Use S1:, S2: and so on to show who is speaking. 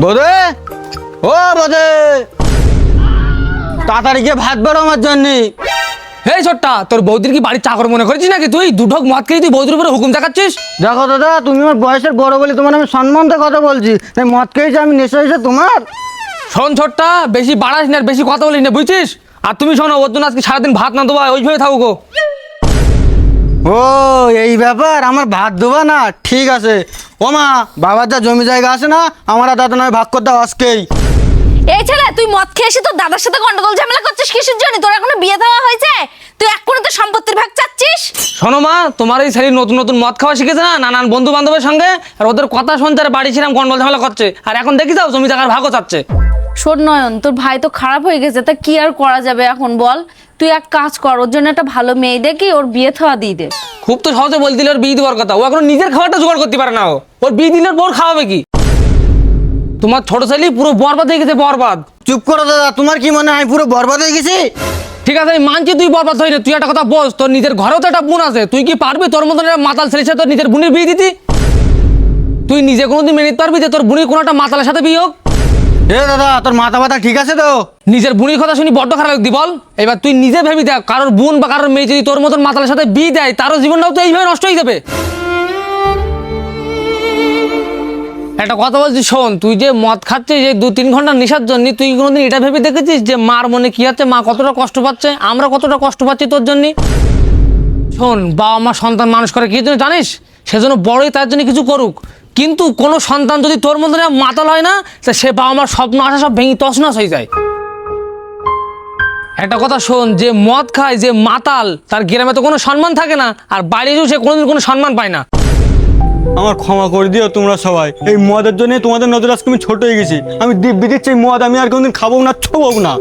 S1: বোধে ও বোধে তাড়াতাড়ি গিয়ে ভাত বেরো আমার জন্য।
S2: হে ছোট্টা, তোর বৌদির কি বাড়ির চাকর মনে করেছিস নাকি? তুই দুঢক মদ খেয়ে তুই বৌদির উপরে হুকুম দেখাচ্ছিস?
S1: দেখো দাদা, তুমি আমার বয়সের বড় বলে তোমার আমি সম্মান দিয়ে কথা বলছি, তাই মদ খেয়েছি আমি, নেশা হয়েছে তোমার।
S2: শোন ছোট্টা, বেশি বাড়াস না আর বেশি কথা বলিস না, বুঝছিস? আর তুমি শোনো, ওর জন্য আজকে সারাদিন ভাত না দেবো, ওইভাবে থাকুক।
S1: ও এই ব্যাপার, আমার ভাত দেবা না? ঠিক আছে। ও মা, বাবার যা জমি জায়গা আছে না, আমার আর দাদা নয় ভাগ করে দাও আজকেই।
S3: এই ছেলে, তুই মদ খেয়ে এসে তোর দাদার সাথে গন্ডগোল ঝামেলা করছিস কিসের জন্য? তোর এখনো বিয়ে দেওয়া হয়েছে, তুই এক্ষুনি তো সম্পত্তির ভাগ চাচ্ছিস?
S2: শোনো মা, তোমার এই ছেলে নতুন নতুন মদ খাওয়া শিখেছে না, নানান বন্ধু বান্ধবের সঙ্গে, আর ওদের কথা শুনতে আর বাড়ি ছিলাম গন্ডগোল ঝামেলা করছে, আর এখন দেখি যাও জমি জায়গার ভাগও চাচ্ছে।
S3: শোন নয়ন, তোর ভাই তো খারাপ হয়ে গেছে, তা কি আর করা যাবে এখন বল? তুই এক কাজ কর, ওর জন্য একটা ভালো মেয়ে দেখি ওর বিয়ে থাওয়া দিয়ে দে।
S2: খুব তো সহজে বল দিলে ওর বিয়ে দেওয়ার কথা, ও এখন নিজের খাবারটা জোগাড় করতে পারে না, ওর বিয়ে দিলে ওর খাওয়াবে কি? তোমার ছোট ছেলে পুরো বরবাদ হয়ে গেছে, বরবাদ।
S1: চুপ করো দাদা, তোমার কি মনে হয় আমি পুরো বরবাদ হয়ে গেছি?
S2: ঠিক আছে, আমি মানছি তুই বরবাদ হয়ে না, তুই একটা কথা বল, তোর নিজের ঘরেও তো একটা বোন আছে, তুই কি পারবি তোর মতন একটা মাতাল ছেলের সাথে তোর নিজের বোনের বিয়ে দিতি? তুই নিজে কোনোদিন মেনে নিতে পারবি যে তোর বোনের কোনো একটা মাতালের সাথে বিয়ে হোক?
S1: এ দাদা, তোর মাথা ব্যথা ঠিক আছে তো?
S2: নিজের বোনের কথা শুনি বড্ড খারাপ লাগতি বল। এবার তুই নিজে ভেবি দেখ, কারোর বোন বা কারোর মেয়ে যদি তোর মতন মাতালের সাথে বিয়ে দেয়, তারও জীবনটাও তো এইভাবে নষ্ট হয়ে যাবে। একটা কথা বলছি শোন, তুই যে মদ খাচ্ছিস যে 2-3 ঘন্টা নেশার জন্য, তুই কোনোদিন এটা ভেবে দেখেছিস যে মার মনে কি আছে, মা কতটা কষ্ট পাচ্ছে, আমরা কতটা কষ্ট পাচ্ছি তোর জন্য? শোন, বাবা মা সন্তান মানুষ করে কি জন্য জানিস? সেজন্য বড়ই তার জন্য কিছু করুক, কিন্তু কোনো সন্তান যদি তোর মতন মাতাল হয় না, তা সে বাবা মার স্বপ্ন আশা সব ভেঙে তছনছ হয়ে যায়। একটা কথা শোন, যে মদ খায়, যে মাতাল, তার গ্রামে তো কোনো সম্মান থাকে না, আর বাইরে এসেও সে কোনোদিন কোনো সম্মান পায় না।
S1: আমার ক্ষমা করে দিও তোমরা সবাই, এই মদের জন্য তোমাদের নজর আজকে আমি ছোট হয়ে গেছি। আমি দিব্যি দিচ্ছি, এই মদ আমি আর কোনোদিন খাবো না, ছোবো না।